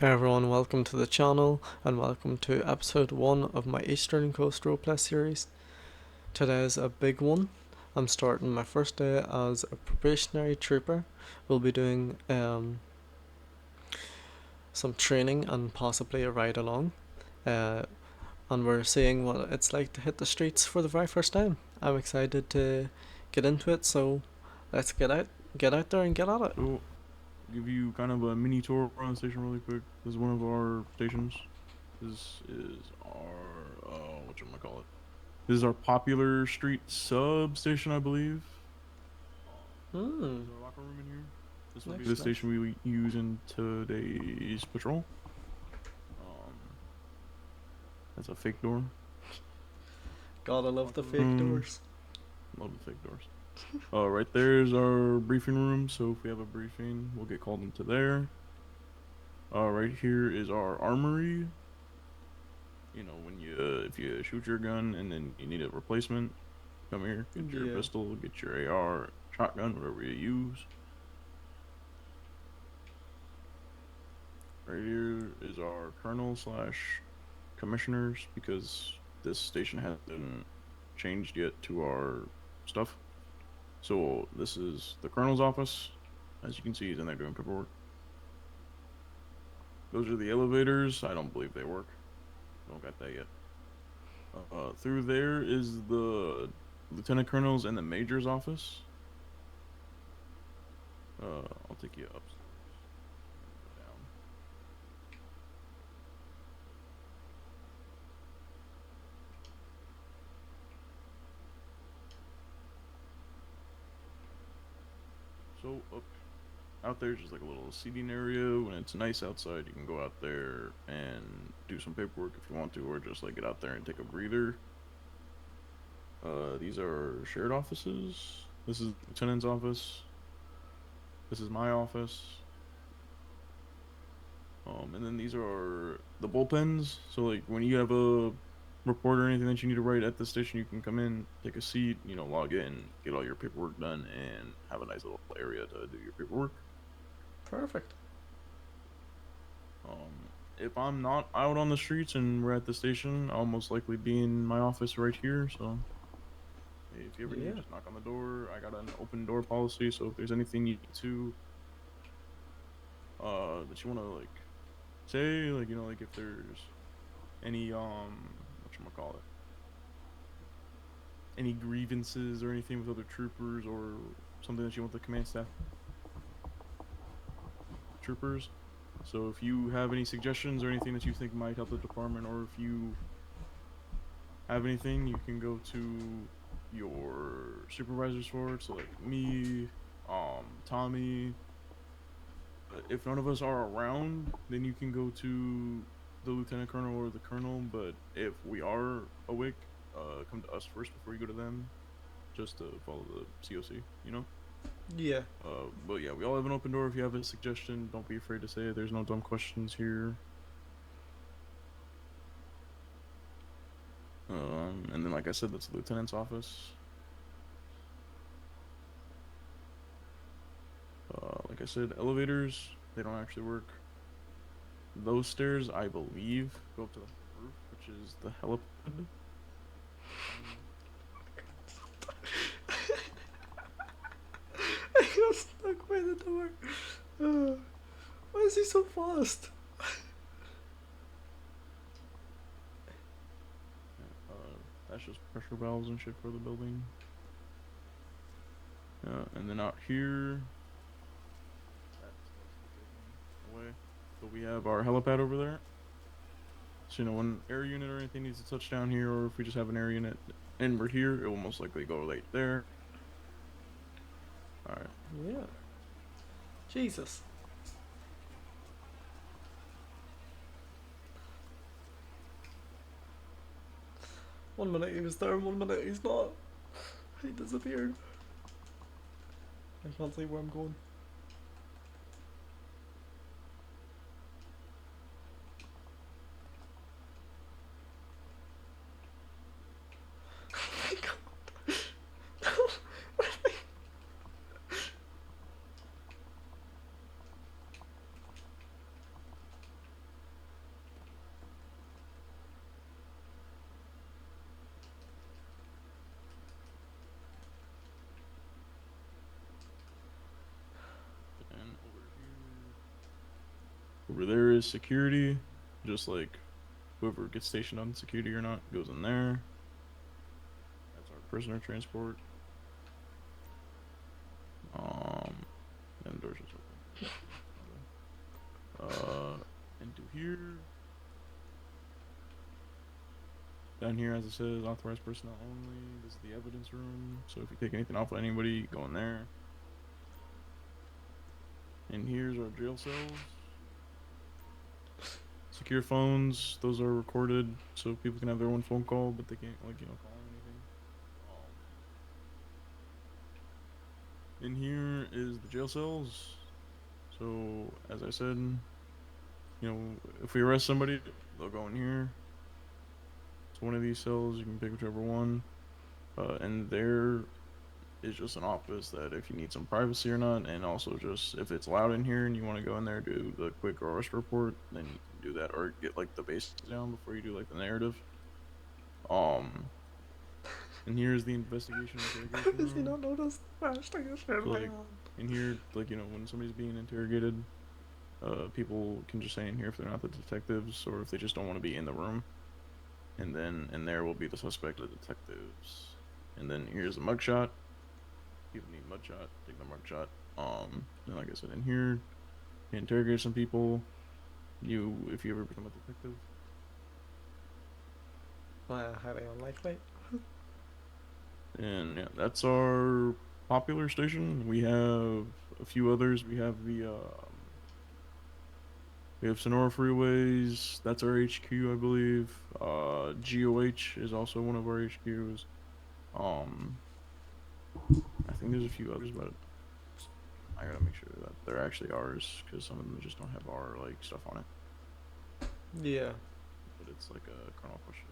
Hey everyone, welcome to the channel and welcome to episode 1 of my Eastern Coast Roleplay series. Today is a big one. I'm starting my first day as a probationary trooper. We'll be doing some training and possibly a ride along. And we're seeing what it's like to hit the streets for the very first time. I'm excited to get into it, so let's get out there and get at it. So, give you kind of a mini tour around the station really quick. This is one of our stations. This is our whatchamacallit. This is our popular street substation, I believe. Hmm, There's our locker room in here. This will be the nice, nice. station we use in today's patrol. Um, that's a fake door. Gotta love the Locker fake room. doors. Love the fake doors. Right there is our briefing room. So if we have a briefing, we'll get called into there. Right here is our armory. You know, when you if you shoot your gun and then you need a replacement, come here, get your Yeah. pistol, get your AR, shotgun, whatever you use. Right here is our colonel slash commissioners because this station hasn't changed yet to our stuff. So this is the colonel's office. As you can see, he's in there doing paperwork. Those are the elevators. I don't believe they work. Don't got that yet. Through there is the lieutenant colonel's and the major's office. I'll take you upstairs. Go down. So up out there's just like a little seating area. When it's nice outside, you can go out there and do some paperwork if you want to, or just like get out there and take a breather. These are shared offices. This is the lieutenant's office. This is my office. And then these are the bullpens. So like when you have a report or anything that you need to write at the station, you can come in, take a seat, log in, get all your paperwork done, and have a nice little area to do your paperwork. Perfect. If I'm not out on the streets and we're at the station, I'll most likely be in my office right here. So if you ever need, Yeah. just knock on the door. I got an open door policy, so if there's anything you need to that you want to like say, like like if there's any whatchamacallit, any grievances or anything with other troopers or something that you want the command staff troopers. So if you have any suggestions or anything that you think might help the department, or if you have anything, you can go to your supervisors for it. So like me, Tommy. If none of us are around, then you can go to the lieutenant colonel or the colonel. But if we are awake, come to us first before you go to them, just to follow the COC. Yeah. But yeah, we all have an open door. If you have a suggestion, don't be afraid to say it. There's no dumb questions here. And then, like I said, that's the lieutenant's office. Like I said, elevators, they don't actually work. Those stairs, I believe, go up to the roof, which is the helipad. I got stuck by the door. Why is he so fast? Yeah, that's just pressure valves and shit for the building. And then out here, that starts the building away. So we have our helipad over there. So when air unit or anything needs to touch down here, or if we just have an air unit and we're here, it will most likely go right there. All right. Yeah. Jesus. One minute he was there, 1 minute he's not. He disappeared. I can't see where I'm going. Oh my god. is security, just like whoever gets stationed on security or not goes in there. That's our prisoner transport. And doors just open. Into here. Down here, as it says, authorized personnel only. This is the evidence room. So if you take anything off of anybody, go in there. And here's our jail cells. Secure phones, those are recorded, so people can have their own phone call, but they can't, like, call or anything. In here is the jail cells. So, as I said, if we arrest somebody, they'll go in here. It's one of these cells, you can pick whichever one. And there is just an office that if you need some privacy or not, and also just if it's loud in here and you want to go in there do the quick arrest report, then you can do that, or get like the basics down before you do like the narrative. And here's the investigation interrogation Does he room. not notice the hashtag is shared So, by like, in here, like, when somebody's being interrogated, people can just say in here if they're not the detectives or if they just don't want to be in the room. And then in there will be the suspect, the detectives. And then here's a mugshot. People need mugshot, take the mugshot. And like I said, in here, you interrogate some people. If you ever become a detective. Highly unlikely. And yeah, that's our popular station. We have a few others. We have Sonora Freeways. That's our HQ, I believe. GOH is also one of our HQs. I think there's a few others, but I gotta make sure that they're actually ours, because some of them just don't have our like stuff on it. Yeah. But it's like a kernel question.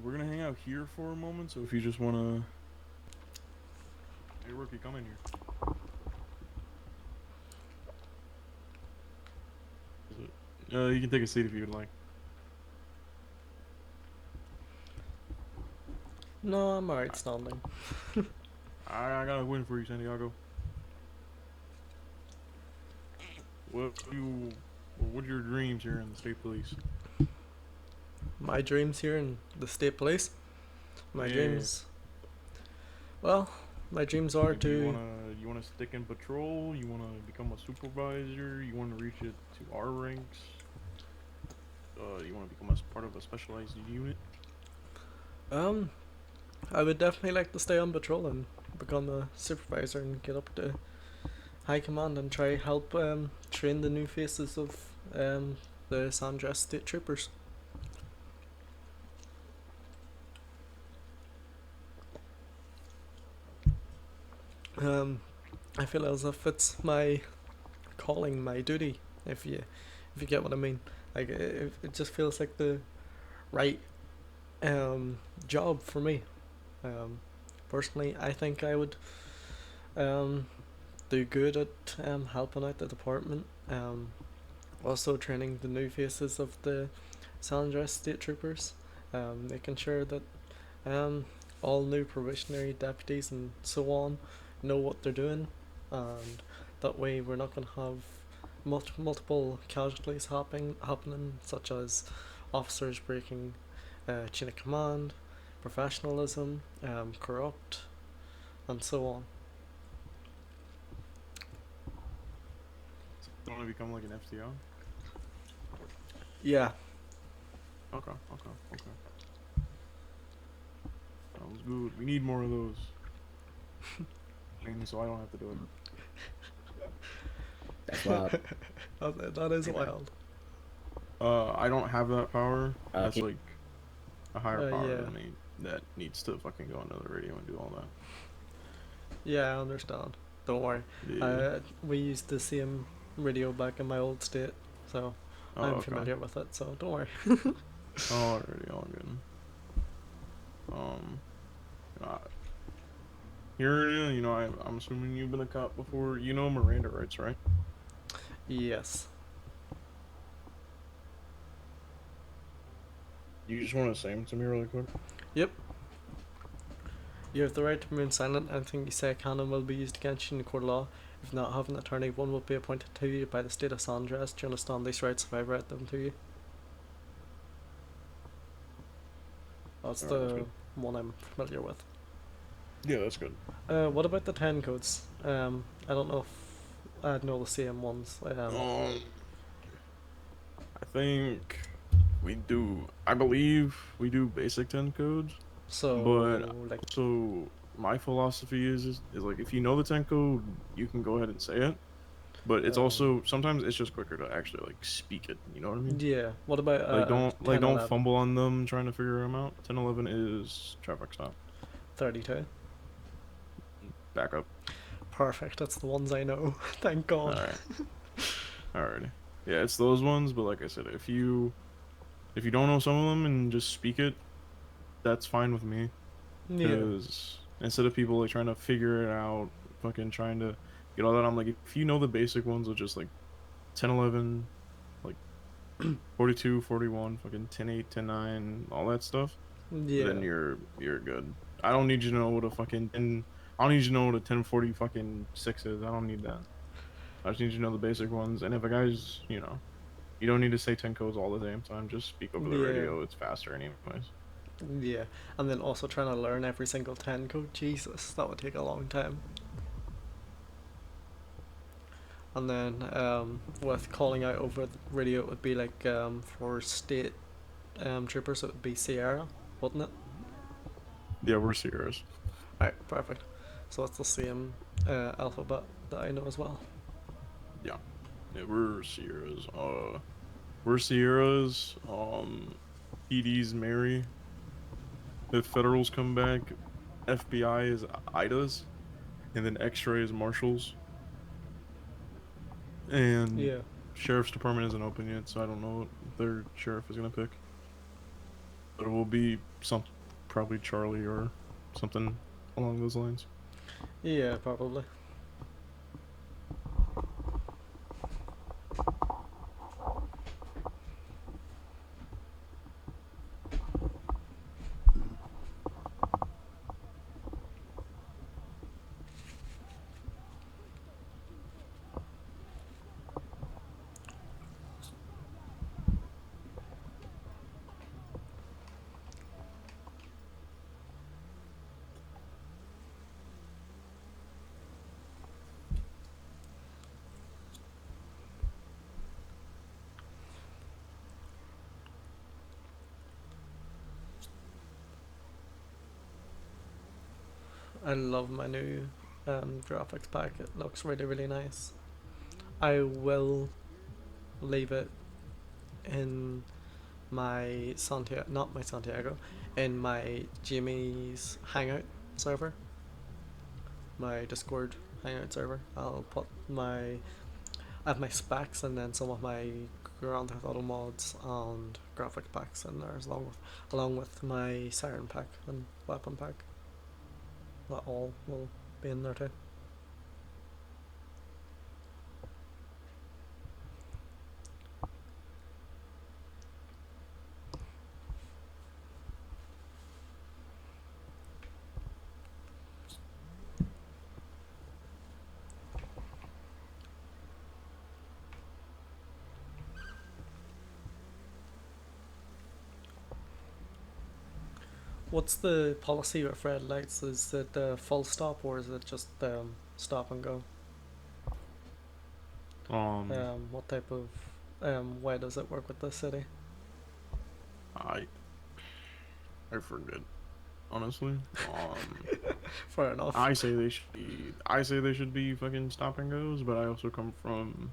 We're gonna hang out here for a moment, so if you just wanna, hey rookie, come in here. You can take a seat if you'd like. No, I'm alright standing. I got a win for you, Santiago. What are your dreams here in the state police? My dreams here in the state police. My Yeah. dreams. Well, my dreams are Do to. you wanna stick in patrol? You wanna become a supervisor? You wanna reach it to our ranks? You wanna become a part of a specialized unit? I would definitely like to stay on patrol and become a supervisor and get up to high command and try help train the new faces of the San Andreas State Troopers. I feel as if it's my calling, my duty. If you get what I mean, like it just feels like the right job for me. Personally, I think I would do good at helping out the department. Also training the new faces of the San Andreas State Troopers. Making sure that all new probationary deputies and so on know what they're doing, and that way we're not going to have multiple casualties happening, such as officers breaking chain of command, professionalism, corrupt, and so on. You wanna become like an FTO? Yeah. Okay. Sounds good. We need more of those. Mainly so I don't have to do it. That's wild. That is wild. I don't have that power. That's Okay. like a higher power Yeah. than me that needs to fucking go into the radio and do all that. Yeah, I understand. Don't worry. Yeah. We used the same radio back in my old state, so I'm familiar with it. So don't worry. Alrighty, all good. Uh, Here, I'm assuming you've been a cop before. You know Miranda rights, right? Yes. You just want to say them to me really quick? Yep. You have the right to remain silent. Anything you say can and will be used against you in the court of law. If not have an attorney, one will be appointed to you by the state of San Andreas. Do you understand these rights if I read them to you? That's Alright, that's the good. one I'm familiar with. Yeah, that's good. What about the 10 codes? I don't know if I know the same ones. I think we do. I believe we do basic 10 codes, but So, like, also my philosophy is like if you know the 10 code, you can go ahead and say it. But it's um, also sometimes it's just quicker to actually like speak it. You know what I mean? yeah. What about Like 10, don't 11, fumble on them trying to figure them out. 1011 is traffic stop. 32? Back up. Perfect. That's the ones I know. Thank God. All right. Alrighty. Yeah, it's those ones. But like I said, if you don't know some of them and just speak it, that's fine with me. Yeah. Because instead of people like trying to figure it out, fucking trying to get all that, I'm like, if you know the basic ones of just like 10, 11, like 42, 41, fucking 10, 8, 10, 9, all that stuff, Yeah. then you're good. I don't need you to know what a fucking 10, I don't need you to know what a 1040 fucking 6 is. I don't need that. I just need you to know the basic ones. And if a guy's, you don't need to say 10 codes all the same time. Just speak over the Yeah. radio. It's faster anyways. Yeah. And then also trying to learn every single 10 code. Jesus, that would take a long time. And then with calling out over the radio, it would be like for state troopers, it would be Sierra, wouldn't it? Yeah, we're serious. Right, perfect. So it's the same alphabet that I know as well. Yeah. Yeah, we're Sierras. We're Sierras. PD's Mary. If Federals come back, FBI is Ida's, and then X-ray is Marshall's, and Yeah. Sheriff's Department isn't open yet, so I don't know what their sheriff is gonna pick. But it will be some, probably Charlie or something along those lines. Yeah, probably. I love my new graphics pack. It looks really, really nice. I will leave it in my Santiago, not my Santiago, in my Jimmy's Hangout server, my Discord Hangout server. I'll put I have my specs and then some of my Grand Theft Auto mods and graphic packs in there, along with my siren pack and weapon pack. That all will be in there too. What's the policy with red lights? Is it full stop or is it just stop and go? Um, What type of way does it work with the city? I I forget honestly. Fair enough. I say they should be fucking stop and goes, but I also come from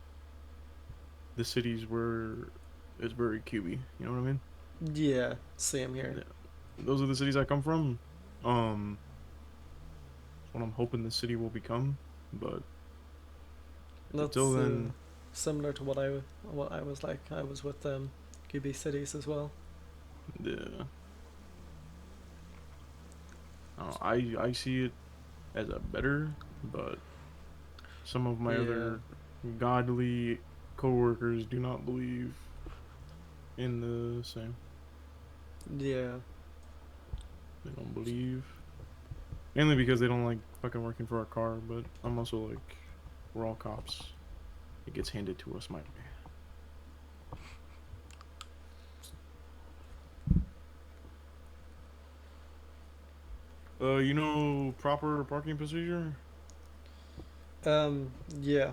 the cities where it's very QB. You know what I mean? Yeah, same here. Yeah. Those are the cities I come from. Um, it's what I'm hoping the city will become. But until That's then, similar to what I was like. I was with QB cities as well. yeah, I see it as a better, but some of my Yeah, other godly coworkers do not believe in the same. yeah, They don't believe Mainly because they don't like fucking working for our car, but I'm also like, we're all cops. It gets handed to us, my guy. You know proper parking procedure? Yeah.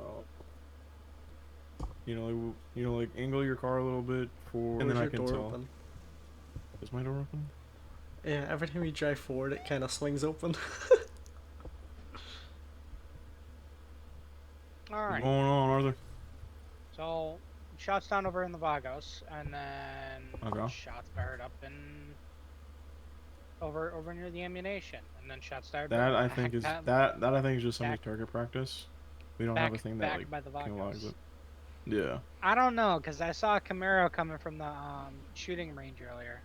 Oh. Like angle your car a little bit for, and Where's then I your can door tell. open? Is my door open? Yeah, every time you drive forward, it kind of swings open. What's Alrighty. going on, Arthur? So, shots down over in the Vagos, and then Okay. shots fired up in over near the ammunition, and then shots fired That I back think is back that I think is just somebody's back, target practice. We don't have a thing that like by the penalizes Vagos. it. Yeah. I don't know, cause I saw a Camaro coming from the shooting range earlier.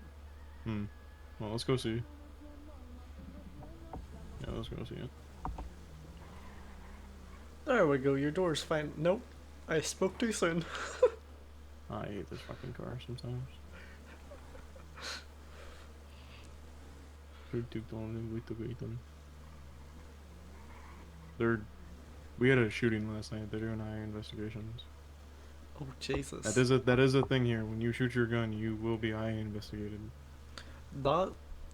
Hmm. Well, let's go see. Yeah, let's go see it. There we go, your door's fine. Nope, I spoke too soon. I hate this fucking car sometimes. We had a shooting last night. They're doing higher investigations. Oh, Jesus. That is a thing here. When you shoot your gun, you will be high investigated. That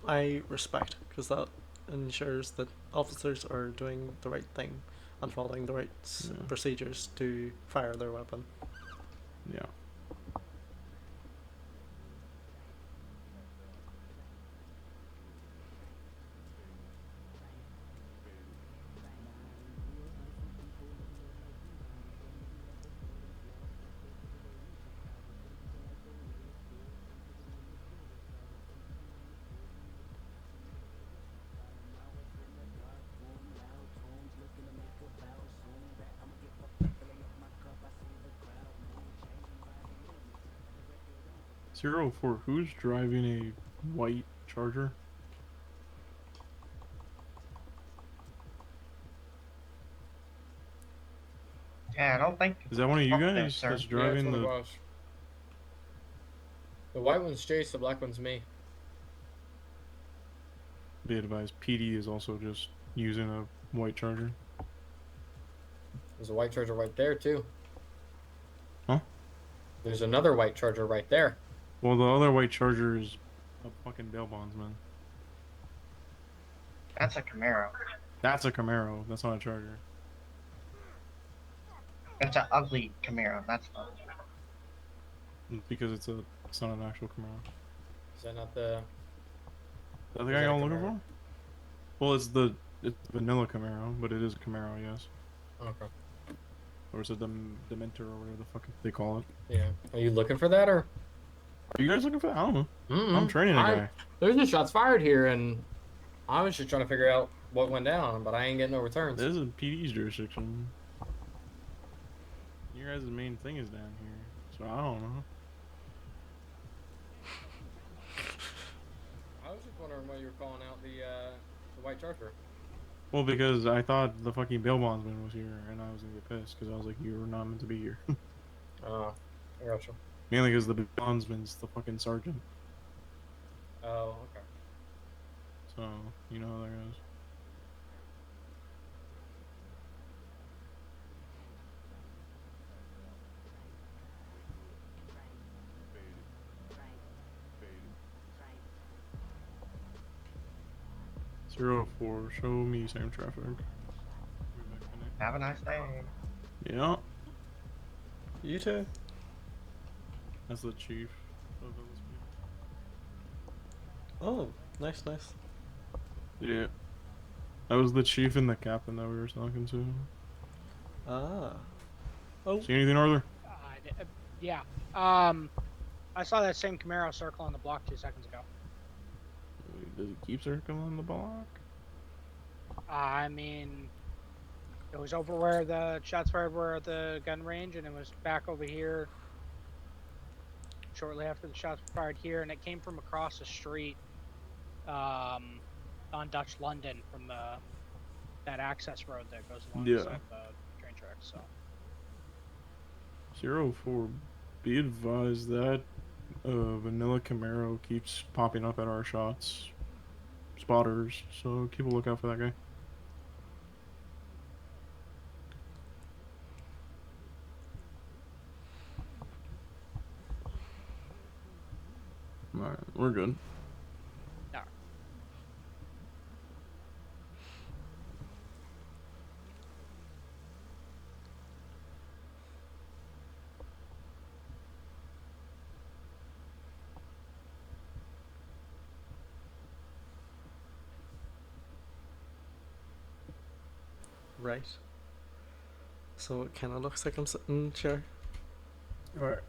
I respect, because that ensures that officers are doing the right thing and following the right Yeah. procedures to fire their weapon. Yeah. Zero 04, who's driving a white Charger? Yeah, I don't think. Is that one of you Up there, guys sir. that's Yeah, driving that's what the? it was. The white one's Chase, the black one's me. Be advised, PD is also just using a white Charger. There's a white Charger right there too. Huh? There's another white Charger right there. Well, the other white Charger is a fucking bail bondsman. That's a Camaro. That's a Camaro. That's not a Charger. It's an ugly Camaro. That's ugly. Because it's not an actual Camaro. Is that not the? I think Is I that a got looking Camaro? for. Well, it's vanilla Camaro, but it is a Camaro, yes. Okay. Or is it the Dementor or whatever the fuck they call it? Yeah. Are you looking for that or? Are you guys looking for that? I don't know. Mm-mm. I'm training a guy. There's no shots fired here, and I was just trying to figure out what went down, but I ain't getting no returns. This is PD's jurisdiction. Your guys' main thing is down here, so I don't know. I was just wondering why you were calling out the white Charger. Well, because I thought the fucking bail bondsman was here, and I was gonna get pissed because I was like, "You were not meant to be here." Oh, I gotcha. Mainly because the bail bondsman's the fucking sergeant, Oh, okay. so you know how that goes. Zero 04, show me same traffic. Have a nice day. Yeah, You too. that's the chief of LSP. Oh, nice, nice. Yeah, that was the chief and the captain that we were talking to. Ah. Oh, See anything, Arthur? Yeah. I saw that same Camaro circle on the block 2 seconds ago. Does it keep circling on the block? I mean, it was over where the shots fired were at the gun range, and it was back over here shortly after the shots were fired here, and it came from across the street on Dutch London from that access road that goes along Yeah. the train tracks. So 04, be advised that Vanilla Camaro keeps popping up at our spotters, so keep a lookout for that guy. Alright, we're good. Alright. Right. So it kind of looks like I'm sitting in the chair. Alright.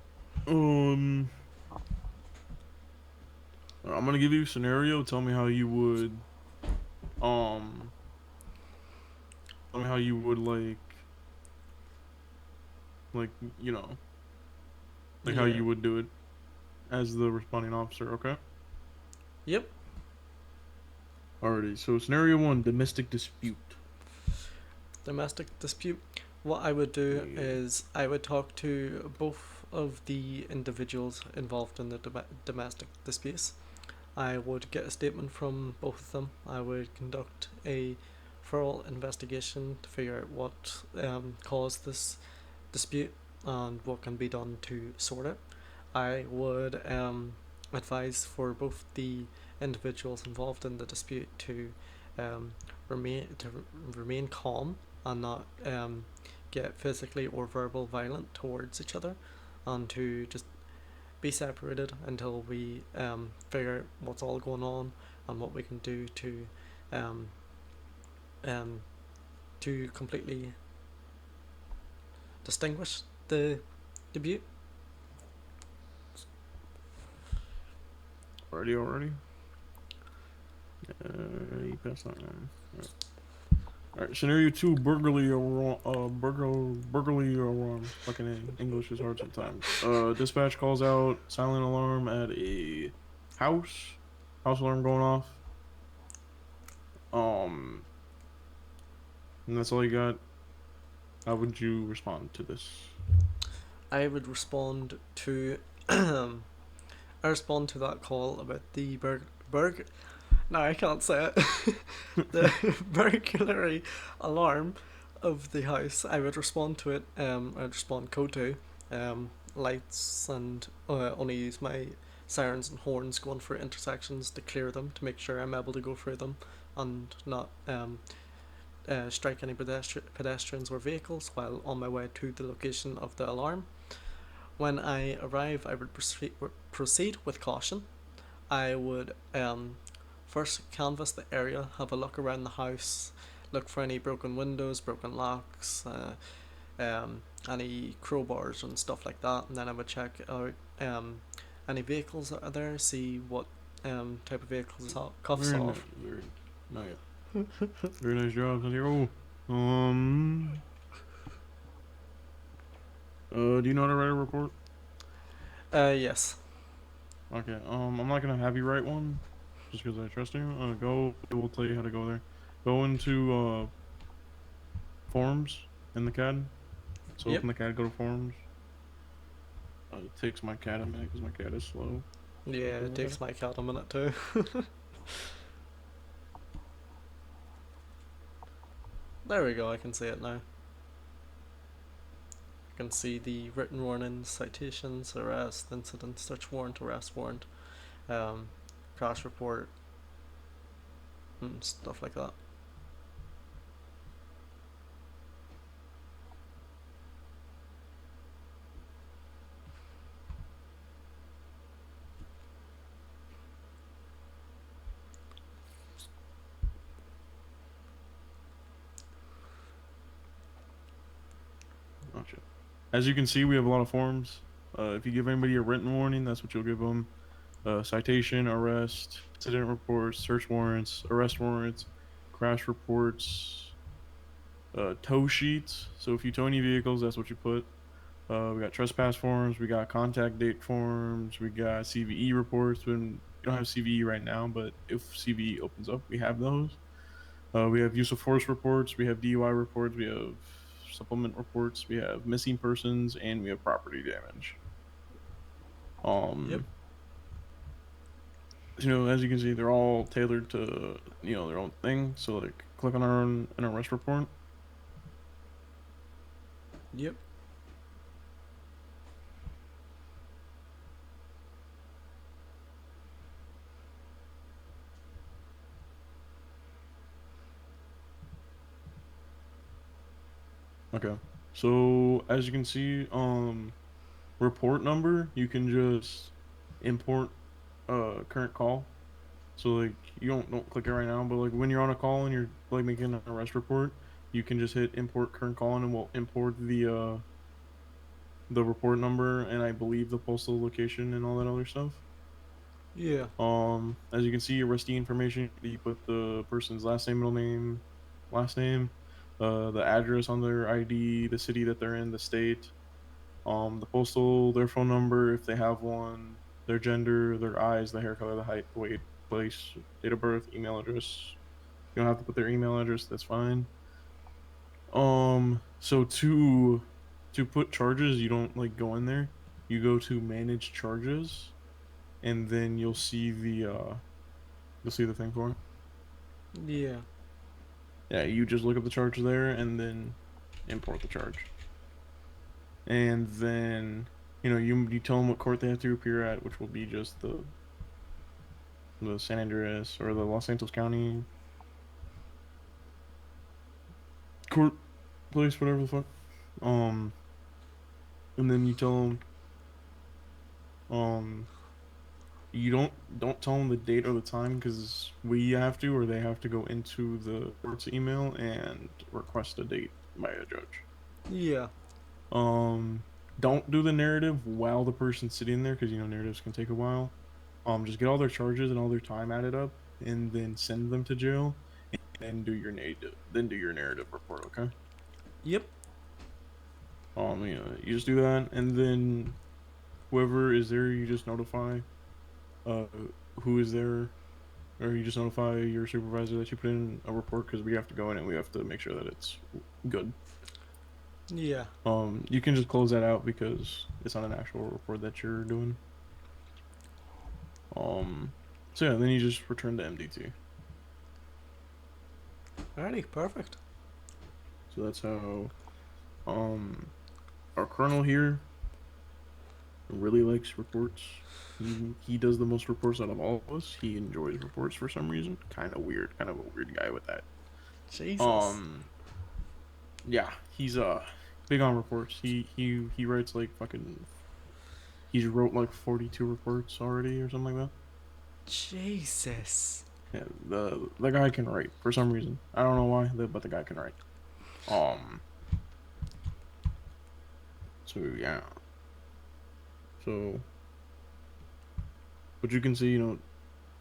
I'm gonna give you a scenario. Tell me how you would, um, tell me how you would like, you know, like how Yeah. you would do it as the responding officer, okay? Yep. Alrighty, so scenario 1, domestic dispute. Domestic dispute. What I would do Yeah. is I would talk to both of the individuals involved in the domestic disputes. I would get a statement from both of them. I would conduct a thorough investigation to figure out what caused this dispute and what can be done to sort it. I would advise for both the individuals involved in the dispute to um, remain calm and not get physically or verbal violent towards each other, and to just be separated until we figure out what's all going on and what we can do um, um, to completely distinguish the dispute. Alrighty. You passed that one. Alright, scenario 2, burglary alarm. Fucking English is hard sometimes. Dispatch calls out silent alarm at a house. House alarm going off. And that's all you got. How would you respond to this? I would respond to that call about the no, I can't say it. The burglary alarm of the house. I would respond to it. I'd respond code 2. Lights, and only use my sirens and horns going for intersections to clear them, to make sure I'm able to go through them and not strike any pedestrians or vehicles while on my way to the location of the alarm. When I arrive, I would proceed with caution. I would first canvass the area, have a look around the house, look for any broken windows, broken locks, any crowbars and stuff like that, and then I would check out any vehicles that are there, see what type of vehicles cuffs Very off. Very nice job, Santiago. Do you know how to write a report? Yes. Okay. I'm not gonna have you write one, just because I trust you. We'll tell you how to go there. Go into forms in the CAD. So Yep. open the CAD, go to forms. It takes my CAD a minute because my CAD is slow. Yeah, it takes my cat a minute too. There we go, I can see it now. I can see the written warnings, citations, arrest, incident, search warrant, arrest warrant, crash report, and stuff like that. Gotcha. As you can see, we have a lot of forms. If you give anybody a written warning, that's what you'll give them. Citation, arrest, incident reports, search warrants, arrest warrants, crash reports, tow sheets. So if you tow any vehicles, that's what you put. We got trespass forms, we got contact date forms, we got CVE reports. We don't have CVE right now, but if CVE opens up, we have those. We have use of force reports, we have DUI reports, we have supplement reports, we have missing persons, and we have property damage. Yep. as you can see, they're all tailored to their own thing. So like, click on an arrest report. Yep. Okay. So as you can see, report number, you can just import current call. So like, you don't click it right now, but like when you're on a call and you're like making an arrest report, you can just hit import current call and it will import the report number and I believe the postal location and all that other stuff. Yeah. As you can see, arrestee information, you put the person's last name, middle name, last name, the address on their ID, the city that they're in, the state, the postal, their phone number if they have one, their gender, their eyes, the hair color, the height, the weight, place, date of birth, email address. You don't have to put their email address, that's fine. So to put charges, you don't like go in there. You go to manage charges and then you'll see the thing for it. Yeah. Yeah, you just look up the charge there and then import the charge. And then you tell them what court they have to appear at, which will be just the San Andreas or the Los Santos County court place, whatever the fuck. And then you tell them, you don't tell them the date or the time because we have to or they have to go into the court's email and request a date by a judge. Yeah. Don't do the narrative while the person's sitting there because narratives can take a while. Just get all their charges and all their time added up, and then send them to jail, and then do your narrative report. Okay. Yep. You just do that, and then whoever is there, you just notify, uh, who is there, or you just notify your supervisor that you put in a report because we have to go in and we have to make sure that it's good. Yeah. You can just close that out because it's not an actual report that you're doing. So yeah, then you just return to MDT. Alrighty, perfect. So that's how, our colonel here really likes reports. He does the most reports out of all of us. He enjoys reports for some reason. Kind of a weird guy with that. Jesus. Yeah, he's big on reports. He writes like fucking. He's wrote like 42 reports already or something like that. Jesus. Yeah, the guy can write for some reason. I don't know why, but the guy can write. So yeah. So, but you can see,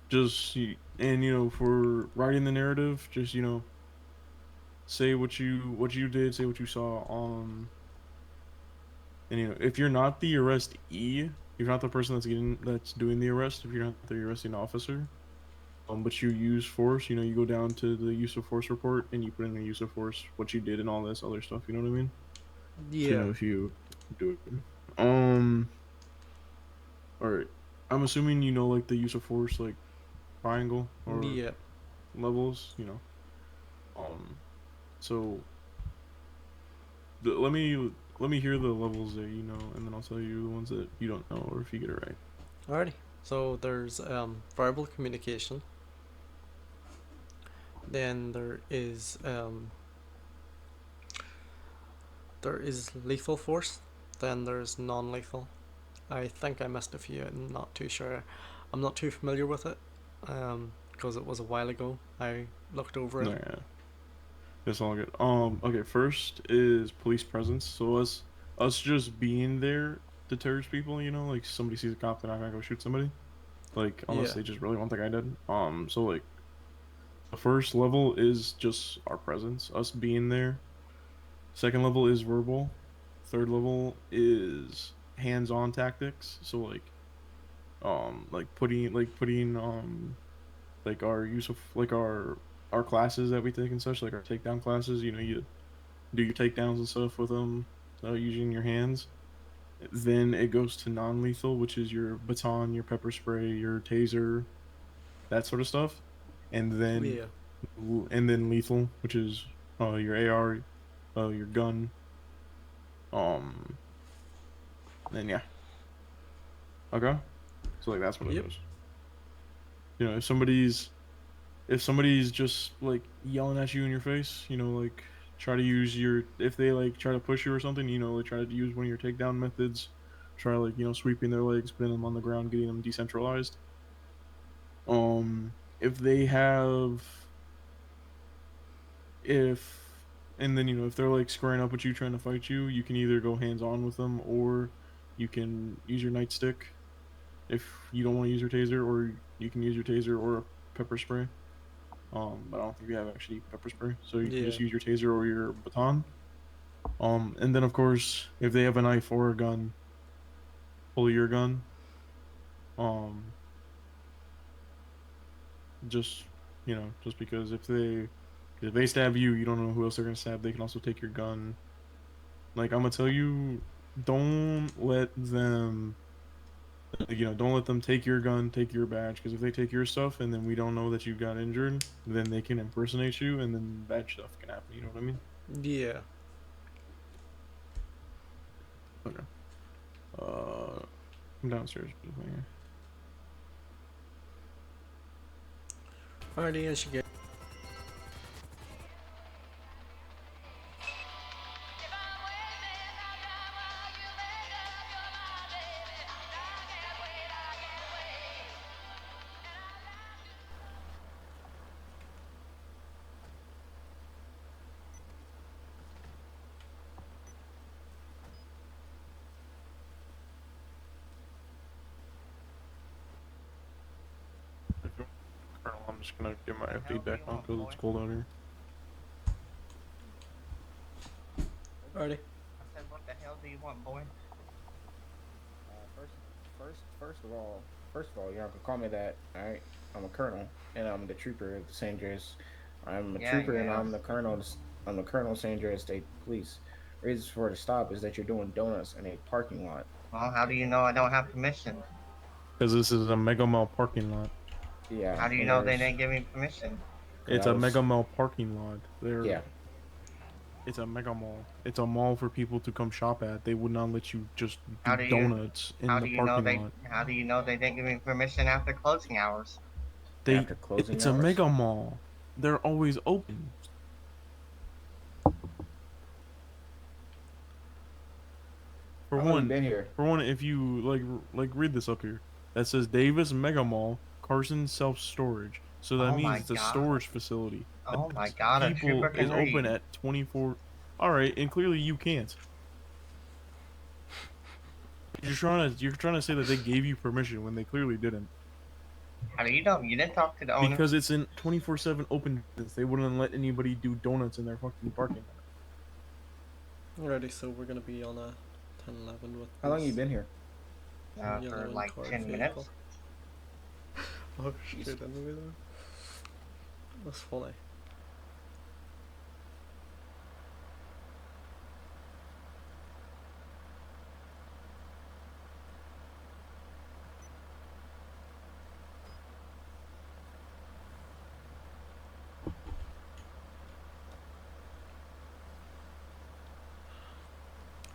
just for writing the narrative, just say what you did, say what you saw. And if you're not the arrestee, if you're not the person that's doing the arrest, if you're not the arresting officer, but you use force, you go down to the use of force report and you put in the use of force, what you did and all this other stuff, you know what I mean? Yeah. So if you do it. Alright. I'm assuming like the use of force, like triangle or Yeah. levels, So let me hear the levels that you know, and then I'll tell you the ones that you don't know, or if you get it right. Alrighty. So there's verbal communication. Then there is lethal force. Then there's non-lethal. I think I missed a few. I'm not too sure. I'm not too familiar with it, because it was a while ago. I looked over it. No, yeah, it's all good. Okay. First is police presence. So us just being there deters people. Like somebody sees a cop, they're not gonna go shoot somebody. Like unless Yeah. they just really want the guy dead. So like the first level is just our presence, us being there. Second level is verbal. Third level is hands-on tactics. So like putting like our use of like our classes that we take and such, like our takedown classes. You do your takedowns and stuff with them using your hands. Then it goes to non-lethal, which is your baton, your pepper spray, your taser, that sort of stuff, and then Yeah. lethal, which is your AR, your gun, um, and yeah, okay. So like that's what it Yep. is. You know, if somebody's just like yelling at you in your face, you know, like try to use your if they like try to push you or something, you know, like try to use one of your takedown methods, try like sweeping their legs, putting them on the ground, getting them decentralized. If they have if and then if they're like squaring up with you trying to fight you, you can either go hands on with them or you can use your nightstick if you don't want to use your taser, or you can use your taser or a pepper spray. But I don't think we have actually pepper spray, so you can Yeah. just use your taser or your baton. And then of course, if they have a knife or a gun, pull your gun. Um, just just because if they stab you, you don't know who else they're gonna stab. They can also take your gun. Like I'm gonna tell you, don't let them. Don't let them take your gun, take your badge, because if they take your stuff and then we don't know that you got injured, then they can impersonate you, and then bad stuff can happen. You know what I mean? Yeah. Okay. Uh, I'm downstairs. Alrighty, as you get. If you want, Colonel, I'm just gonna get my The FD hell do back you on want, because boy? it's cold out here. Alrighty. I said, what the hell do you want, boy? First of all, you have to call me that. All right, I'm a colonel, and I'm the trooper of the San Andreas. I'm a Yeah, trooper, and yeah. I'm the colonel. I'm the colonel of San Andreas State Police. Reasons for the stop is that you're doing donuts in a parking lot. Well, how do you know I don't have permission? Because this is a Mega Mall parking lot. Yeah, How do you and know they there's didn't give me permission? because It's I a was Mega Mall parking lot. yeah. It's a Mega Mall. It's a mall for people to come shop at. They would not let you just How do do you donuts in how the do you know parking they lot. how do you know they didn't give me permission after closing hours? After closing It's a hours. Mega Mall. They're always open. How long you been here? For one, if you read this up here, that says Davis Mega Mall, Carson Self Storage. So that Oh means my it's a god. storage facility Oh my that god, a trooper people is can open read. at 24. All right, and clearly you can't. You're trying to say that they gave you permission when they clearly didn't. How do you know? You didn't talk to the owner. Because it's in 24/7 open business. They wouldn't let anybody do donuts in their fucking parking lot. Alrighty, so we're gonna be on a 1011 with How long you this been here? For yellow and like card 10 vehicle. minutes. Oh Jeez. shit, didn't we though? That's funny.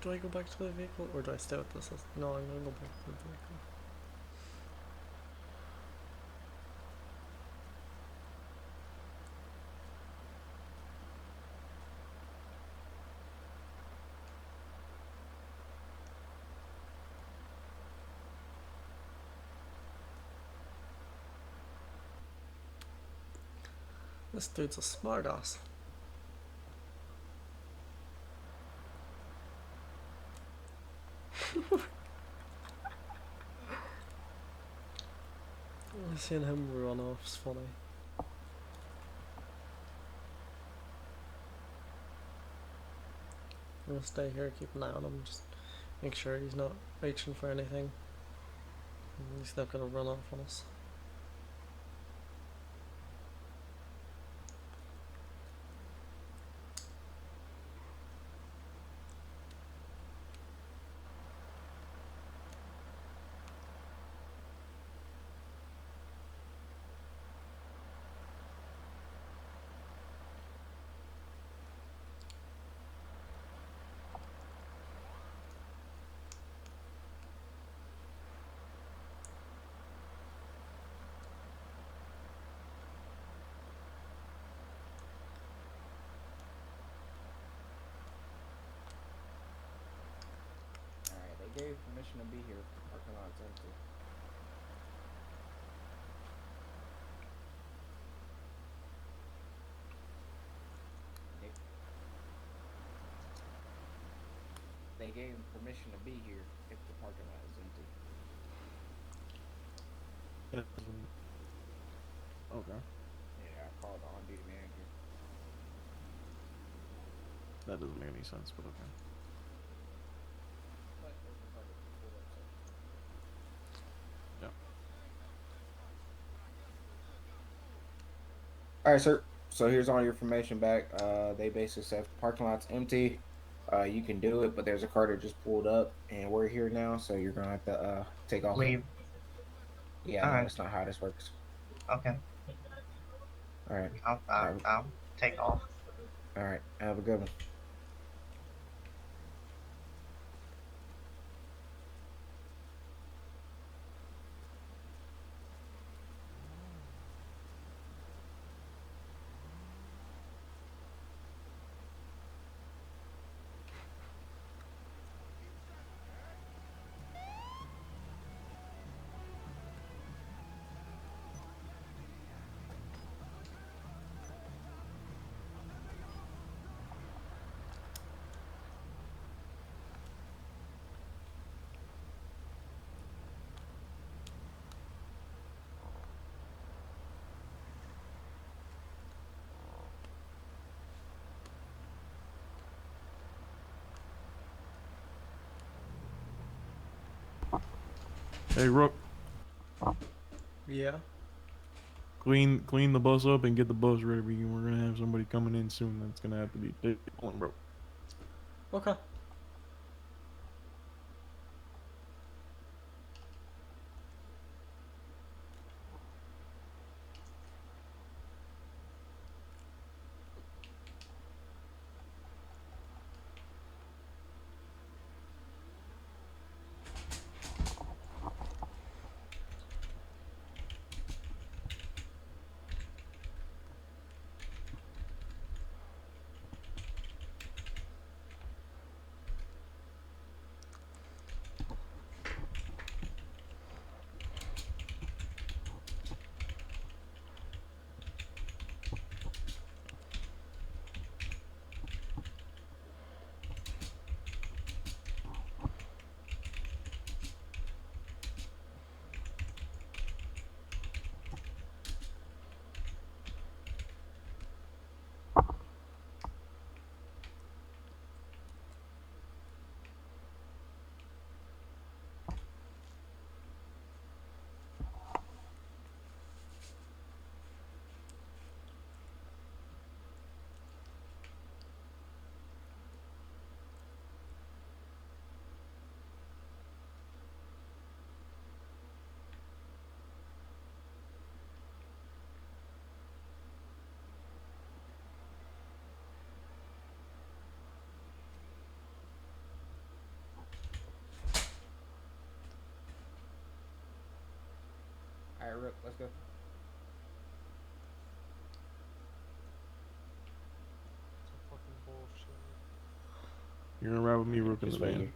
Do I go back to the vehicle or do I stay with this? No, I'm gonna go back to the vehicle. This dude's a smartass. Seeing him run off is funny. I'm gonna stay here, keep an eye on him, just make sure he's not reaching for anything. He's not gonna run off on us. gave permission to be here if the parking lot's empty. They gave him permission to be here if the parking lot is empty. Okay. Yeah, I called the on-duty manager. That doesn't make any sense, but okay. But there's a car that pulled up, so. Yeah. All right, sir. So here's all your information back. They basically said if the parking lot's empty, you can do it, but there's a car that just pulled up, and we're here now, so you're gonna have to take off. Leave. Yeah, All no, right. that's not how this works. Okay. All right. I'll take off. All right. Have a good one. Hey, Rook, Yeah. clean the bus up and get the bus ready. We're gonna have somebody coming in soon. That's gonna have to be pulling, bro. Okay. All right, Rook, let's go. Some fucking bullshit. You're gonna ride with me, Rook, in the Just wait van. here.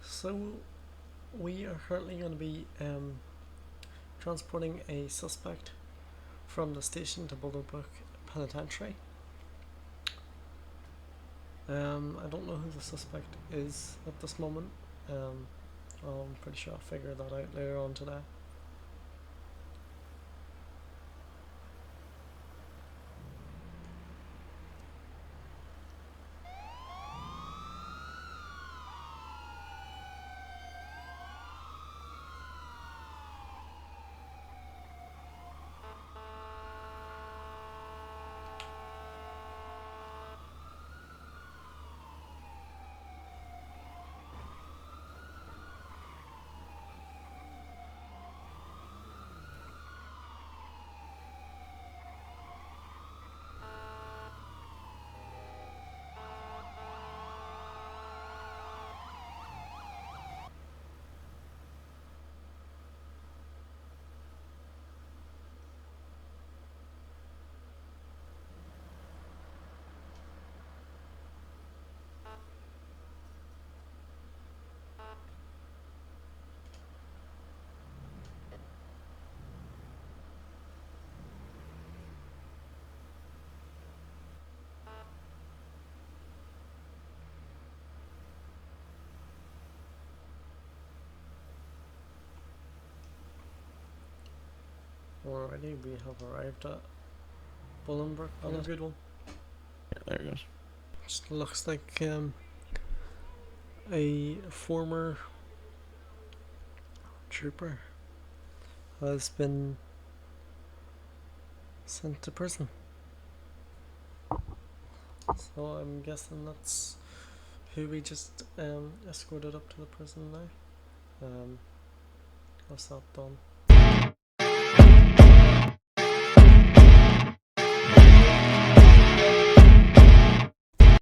So, we are currently going to be transporting a suspect from the station to Boulderbrook Penitentiary. I don't know who the suspect is at this moment. I'm pretty sure I'll figure that out later on today. Alrighty, we have arrived at Bolingbroke. Have a good one. Yeah, there it goes. Just looks like a former trooper has been sent to prison. So I'm guessing that's who we just escorted up to the prison now. What's that done?